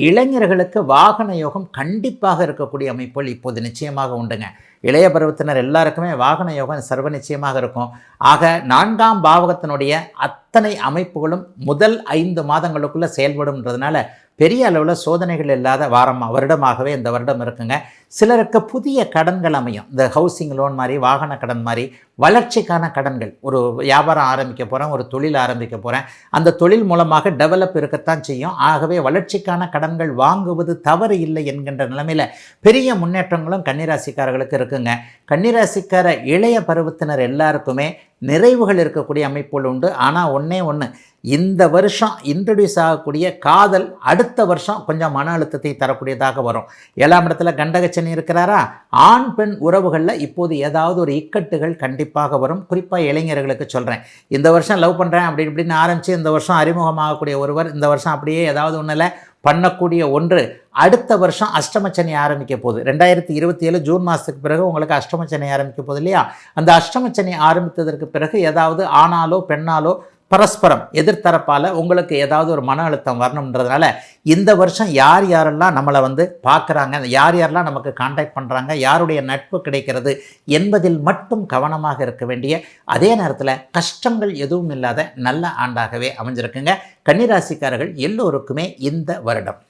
இளைஞர்களுக்கு வாகன யோகம் கண்டிப்பாக இருக்கக்கூடிய அமைப்புகள் இப்போது நிச்சயமாக உண்டுங்க. இளைய பருவத்தினர் எல்லாருக்குமே வாகன யோகம் சர்வ நிச்சயமாக இருக்கும். ஆக 4ஆம் பாவகத்தினுடைய அத்தனை அமைப்புகளும் முதல் 5 மாதங்களுக்குள்ளே செயல்படும்ன்றதுனால பெரிய அளவில் சோதனைகள் இல்லாத வருடமாகவே இந்த வருடம் இருக்குங்க. சிலருக்கு புதிய கடன்கள் அமையும். இந்த ஹவுசிங் லோன் மாதிரி, வாகன கடன் மாதிரி, வளர்ச்சிக்கான கடன்கள். ஒரு வியாபாரம் ஆரம்பிக்க போகிறேன், ஒரு தொழில் ஆரம்பிக்க போகிறேன், அந்த தொழில் மூலமாக டெவலப் இருக்கத்தான் செய்யும். ஆகவே வளர்ச்சிக்கான கடன்கள் வாங்குவது தவறு இல்லை என்கின்ற நிலைமையில் பெரிய முன்னேற்றங்களும் கன்னிராசிக்காரர்களுக்கு இருக்குங்க. கன்னிராசிக்கார இளைய பருவத்தினர் எல்லாருக்குமே நிறைவுகள் இருக்கக்கூடிய அமைப்புகள் உண்டு. ஆனால் ஒன்று, இந்த வருஷம் இன்ட்ரடியூஸ் ஆகக்கூடிய காதல் அடுத்த வருஷம் கொஞ்சம் மன அழுத்தத்தை தரக்கூடியதாக வரும். 7ஆம் இடத்துல கண்டகச்சனி இருக்கிறாரா, ஆண் பெண் உறவுகளில் இப்போது ஏதாவது ஒரு இக்கட்டுகள் கண்டிப்பாக வரும். குறிப்பாக இளைஞர்களுக்கு சொல்கிறேன். இந்த வருஷம் லவ் பண்ணுறேன் அப்படி இப்படின்னு ஆரம்பித்து இந்த வருஷம் அறிமுகமாகக்கூடிய ஒருவர் இந்த வருஷம் அப்படியே ஏதாவது ஒன்றில் பண்ணக்கூடிய ஒன்று அடுத்த வருஷம் அஷ்டமச்சனி ஆரம்பிக்க போகுது. 2027 ஜூன் மாதத்துக்கு பிறகு உங்களுக்கு அஷ்டமச்சனி ஆரம்பிக்க போகுது இல்லையா? அந்த அஷ்டமச்சனி ஆரம்பித்ததற்கு பிறகு ஏதாவது ஆணாலோ பெண்ணாலோ பரஸ்பரம் எதிர்த்தரப்பால் உங்களுக்கு ஏதாவது ஒரு மன அழுத்தம் வரணுன்றதுனால இந்த வருஷம் யார் யாரெல்லாம் நம்மளை பார்க்குறாங்க, யார் யாரெல்லாம் நமக்கு கான்டாக்ட் பண்ணுறாங்க, யாருடைய நட்பு கிடைக்கிறது என்பதில் மட்டும் கவனமாக இருக்க வேண்டிய, அதே நேரத்தில் கஷ்டங்கள் எதுவும் இல்லாத நல்ல ஆண்டாகவே அமைஞ்சிருக்குங்க கன்னிராசிக்காரர்கள் எல்லோருக்குமே இந்த வருடம்.